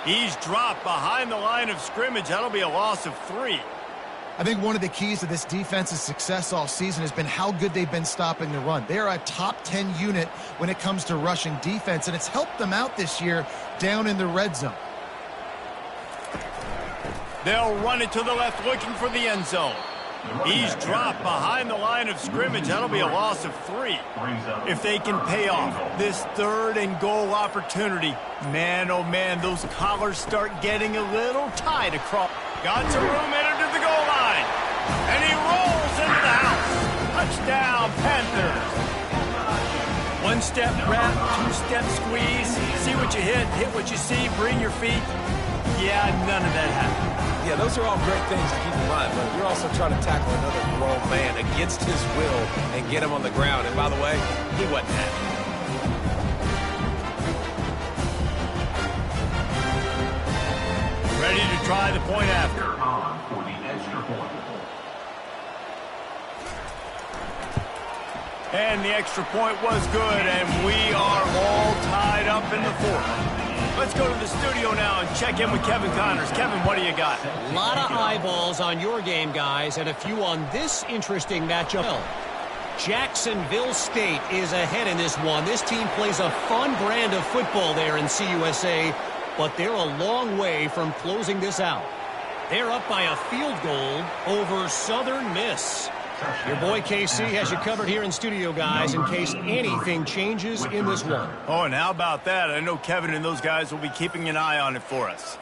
He's dropped behind the line of scrimmage. That'll be a loss of 3. I think one of the keys to this defense's success all season has been how good they've been stopping the run. They are a top 10 unit when it comes to rushing defense, and it's helped them out this year down in the red zone. They'll run it to the left looking for the end zone. He's dropped behind the line of scrimmage. That'll be a loss of 3. If they can pay off this 3rd and goal opportunity, man, oh man, those collars start getting a little tight across. Got some room headed to the goal line. And he rolls into the house. Touchdown, Panthers. 1-step wrap, 2-step squeeze. See what you hit what you see, bring your feet. Yeah, none of that happened. Yeah, those are all great things to keep in mind, but you're also trying to tackle another grown man against his will and get him on the ground. And by the way, he wasn't happy. Ready to try the point after. For the extra point. And the extra point was good, and we are all tied up in the 4th. Let's go to the studio now and check in with Kevin Connors. Kevin, what do you got? A lot of eyeballs on your game, guys, and a few on this interesting matchup. Jacksonville State is ahead in this one. This team plays a fun brand of football there in CUSA, but they're a long way from closing this out. They're up by a field goal over Southern Miss. Your boy KC has you covered here in studio, guys, in case anything changes in this one. Oh, and how about that? I know Kevin and those guys will be keeping an eye on it for us.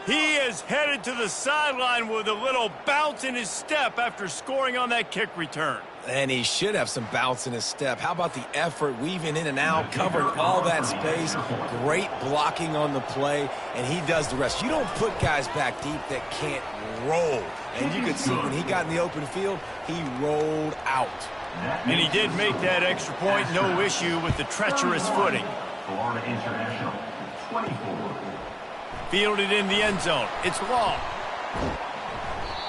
He is headed to the sideline with a little bounce in his step after scoring on that kick return. And he should have some bounce in his step. How about the effort, weaving in and out, covering all that space, great blocking on the play, and he does the rest. You don't put guys back deep that can't roll. And you could see when he got in the open field, he rolled out. And he did make that extra point, no issue with the treacherous footing. Florida International, 24. Fielded in the end zone. It's Law.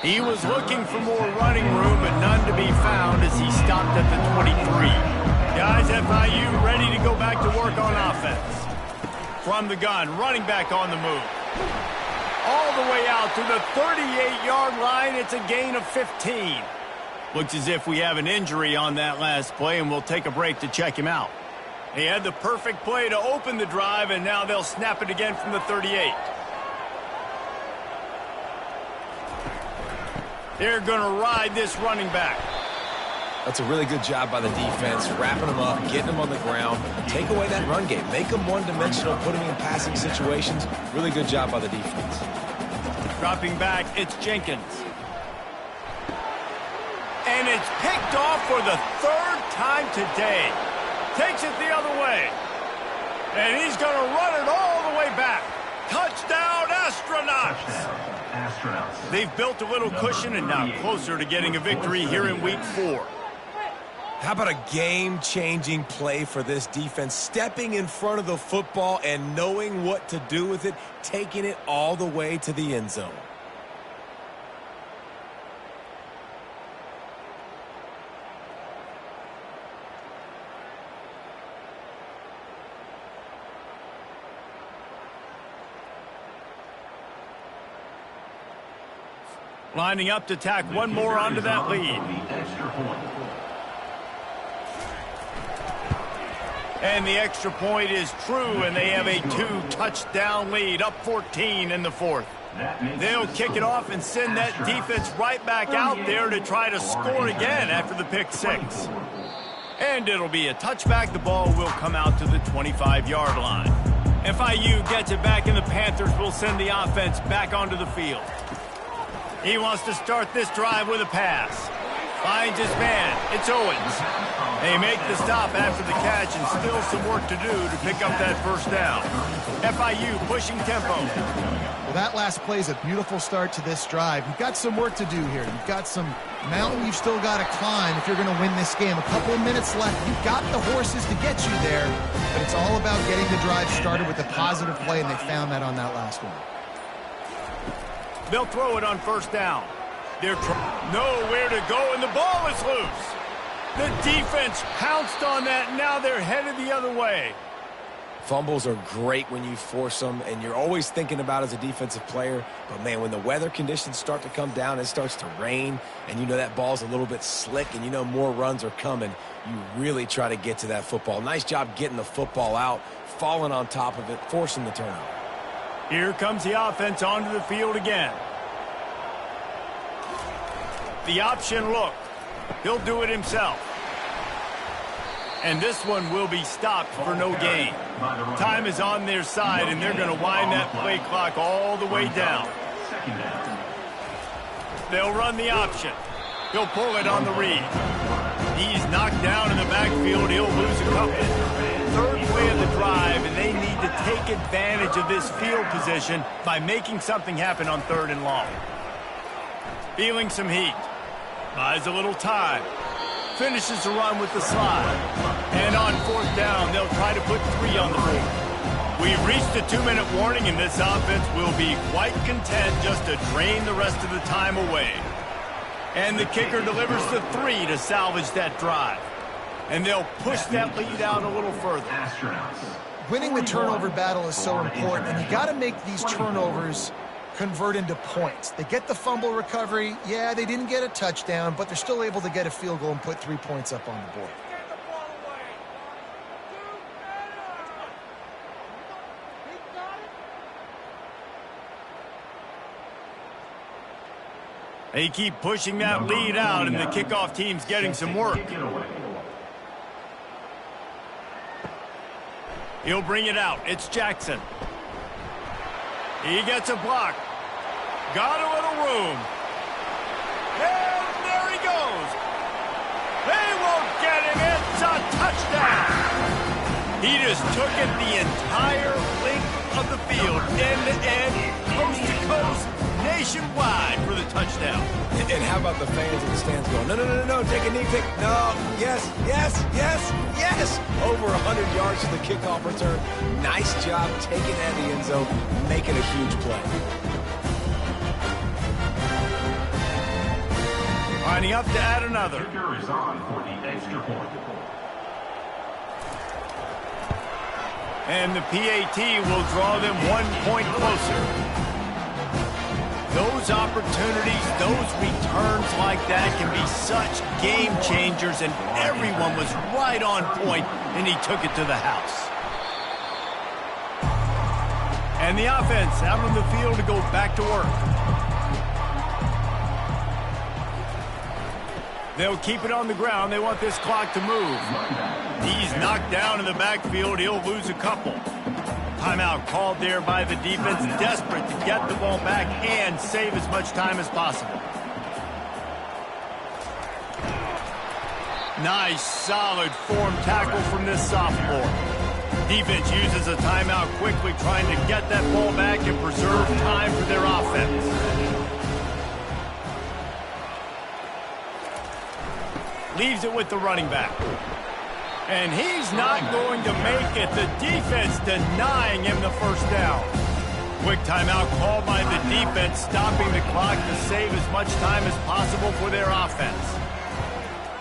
He was looking for more running room, but none to be found as he stopped at the 23. Guys, FIU ready to go back to work on offense. From the gun, running back on the move. All the way out to the 38-yard line. It's a gain of 15. Looks as if we have an injury on that last play, and we'll take a break to check him out. He had the perfect play to open the drive, and now they'll snap it again from the 38. They're going to ride this running back. That's a really good job by the defense, wrapping them up, getting them on the ground, take away that run game, make them one-dimensional, put them in passing situations. Really good job by the defense. Dropping back, it's Jenkins. And it's picked off for the third time today. Takes it the other way. And he's going to run it all the way back. Touchdown, Astronauts! Touchdown, Astronauts. They've built a little cushion and now closer to getting a victory here in Week 4. How about a game-changing play for this defense? Stepping in front of the football and knowing what to do with it, taking it all the way to the end zone. Lining up to tack one more onto that lead. And the extra point is true, and they have a 2-touchdown lead, up 14 in the fourth. They'll kick it off and send that defense right back out there to try to score again after the pick six. And it'll be a touchback. The ball will come out to the 25-yard line. FIU gets it back, and the Panthers will send the offense back onto the field. He wants to start this drive with a pass. Finds his man. It's Owens. They make the stop after the catch and still some work to do to pick up that first down. FIU pushing tempo. Well, that last play is a beautiful start to this drive. You've got some work to do here. You've got some mountain you've still got to climb if you're going to win this game. A couple of minutes left. You've got the horses to get you there, but it's all about getting the drive started with a positive play, and they found that on that last one. They'll throw it on first down. They're nowhere to go, and the ball is loose. The defense pounced on that, and now they're headed the other way. Fumbles are great when you force them, and you're always thinking about as a defensive player. But, man, when the weather conditions start to come down, it starts to rain, and you know that ball's a little bit slick, and you know more runs are coming, you really try to get to that football. Nice job getting the football out, falling on top of it, forcing the turnover. Here comes the offense onto the field again. The option look. He'll do it himself. And this one will be stopped for no gain. Time is on their side, and they're going to wind that play clock all the way down. They'll run the option. He'll pull it on the read. He's knocked down in the backfield. He'll lose a couple. Third play of the drive, and they need to take advantage of this field position by making something happen on 3rd and long. Feeling some heat. Buys a little time. Finishes the run with the slide. And on 4th down, they'll try to put 3 on the board. We've reached the 2-minute warning, and this offense will be quite content just to drain the rest of the time away. And the kicker delivers the 3 to salvage that drive. And they'll push that lead out a little further. Winning the turnover battle is so important, and you got to make these turnovers convert into points. They get the fumble recovery. Yeah, they didn't get a touchdown, but they're still able to get a field goal and put 3 points up on the board. They keep pushing that lead out, and the kickoff team's getting some work. He'll bring it out. It's Jackson. He gets a block. Got a little room. And there he goes. They won't get him. It's a touchdown. He just took it the entire length of the field, end to end, coast to coast, nationwide for the touchdown. And how about the fans in the stands going, no, take a knee, no, yes, over 100 yards to the kickoff return. Nice job taking that in the end zone, making a huge play. Lining up to add another. Kicker is on for the extra point. And the PAT will draw them 1 point closer. Those opportunities, those returns like that can be such game changers, and everyone was right on point, and he took it to the house. And the offense out on the field to go back to work. They'll keep it on the ground. They want this clock to move. He's knocked down in the backfield. He'll lose a couple. Timeout called there by the defense, desperate to get the ball back and save as much time as possible. Nice, solid form tackle from this sophomore. Defense uses a timeout quickly, trying to get that ball back and preserve time for their offense. Leaves it with the running back. And he's not going to make it. The defense denying him the first down. Quick timeout called by the defense, stopping the clock to save as much time as possible for their offense.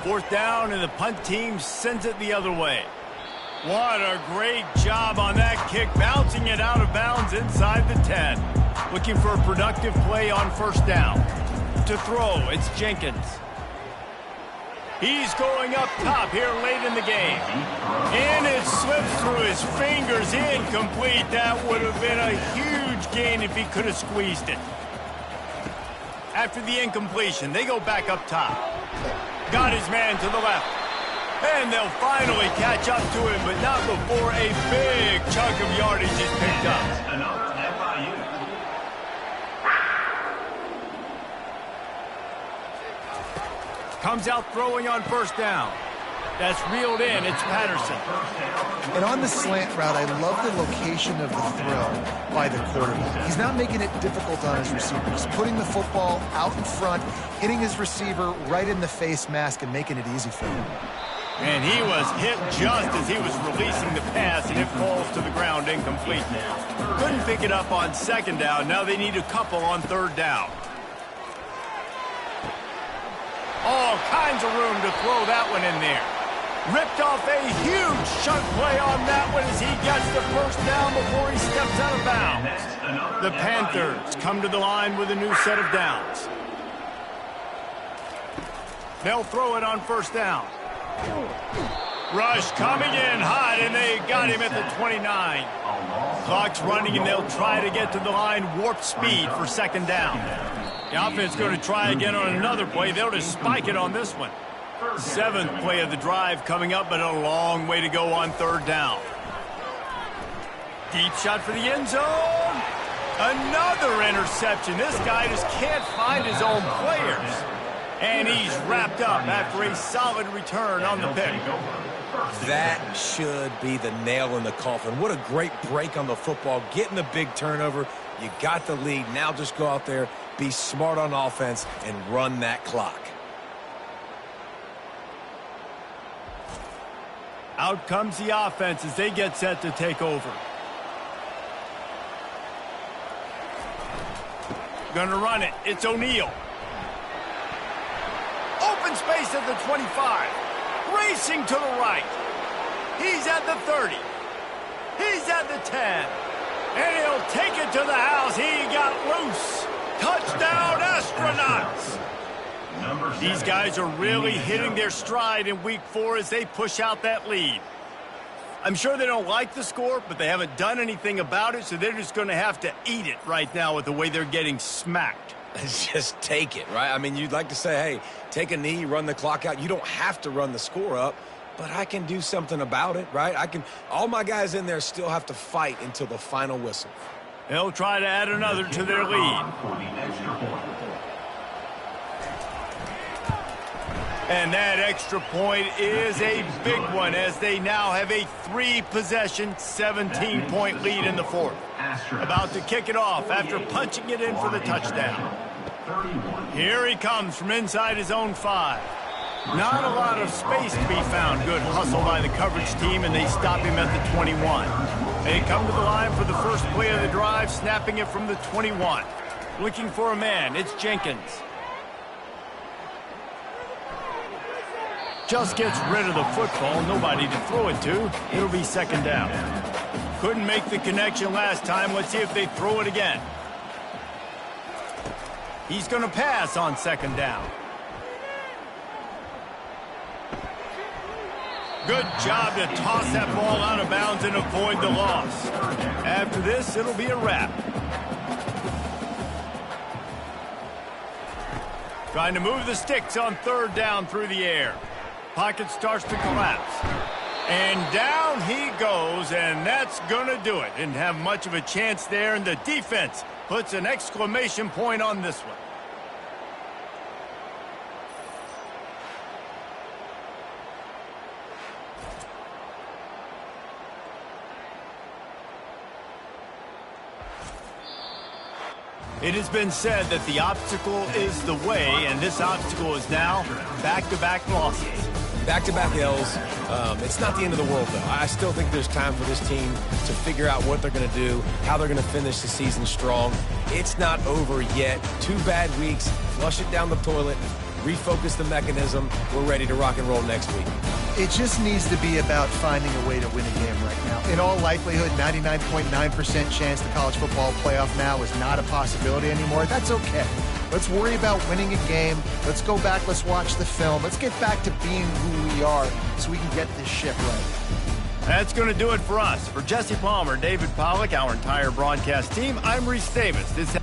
Fourth down, and the punt team sends it the other way. What a great job on that kick, bouncing it out of bounds inside the 10. Looking for a productive play on first down. To throw, it's Jenkins. He's going up top here late in the game. And it slips through his fingers, incomplete. That would have been a huge gain if he could have squeezed it. After the incompletion, they go back up top. Got his man to the left. And they'll finally catch up to him, but not before a big chunk of yardage is picked up. Another FIU. Comes out throwing on first down. That's reeled in. It's Patterson. And on the slant route, I love the location of the throw by the quarterback. He's not making it difficult on his receiver. He's putting the football out in front, hitting his receiver right in the face mask and making it easy for him. And he was hit just as he was releasing the pass, and it falls to the ground incomplete. Couldn't pick it up on second down. Now they need a couple on third down. All kinds of room to throw that one in there. Ripped off a huge chunk play on that one as he gets the first down before he steps out of bounds. The Panthers come to the line with a new set of downs. They'll throw it on first down. Rush coming in hot, and they got him at the 29. Clock's running, and they'll try to get to the line warp speed for second down. The offense is going to try again on another play. They'll just spike it on this one. Seventh play of the drive coming up, but a long way to go on third down. Deep shot for the end zone. Another interception. This guy just can't find his own players. And he's wrapped up after a solid return on the pick. That should be the nail in the coffin. What a great break on the football. Getting the big turnover. You got the lead. Now just go out there, be smart on offense, and run that clock. Out comes the offense as they get set to take over. Gonna run it. It's O'Neal. Open space at the 25. Racing to the right. He's at the 30. He's at the 10. And he'll take it to the house. He got loose. Touchdown, Astronauts. These guys are really hitting their stride in week 4 as they push out that lead. I'm sure they don't like the score, but they haven't done anything about it, so they're just going to have to eat it right now with the way they're getting smacked. Just take it, right? I mean, you'd like to say, hey, take a knee, run the clock out. You don't have to run the score up, but I can do something about it, right? All my guys in there still have to fight until the final whistle. They'll try to add another to their lead. And that extra point is a big one as they now have a 3-possession, 17-point lead in the fourth. About to kick it off after punching it in for the touchdown. Here he comes from inside his own 5. Not a lot of space to be found. Good hustle by the coverage team, and they stop him at the 21. They come to the line for the first play of the drive, snapping it from the 21. Looking for a man. It's Jenkins. Just gets rid of the football. Nobody to throw it to. It'll be second down. Couldn't make the connection last time. Let's see if they throw it again. He's going to pass on second down. Good job to toss that ball out of bounds and avoid the loss. After this, it'll be a wrap. Trying to move the sticks on third down through the air. Pocket starts to collapse. And down he goes, and that's going to do it. Didn't have much of a chance there, and the defense puts an exclamation point on this one. It has been said that the obstacle is the way, and this obstacle is now back-to-back losses. Back-to-back L's. It's not the end of the world, though. I still think there's time for this team to figure out what they're going to do, how they're going to finish the season strong. It's not over yet. 2 bad weeks. Flush it down the toilet. Refocus the mechanism. We're ready to rock and roll next week. It just needs to be about finding a way to win a game right now. In all likelihood, 99.9% chance the college football playoff now is not a possibility anymore. That's okay. Let's worry about winning a game. Let's go back. Let's watch the film. Let's get back to being who we are so we can get this ship right. That's going to do it for us. For Jesse Palmer, David Pollack, our entire broadcast team, I'm Reese Davis. This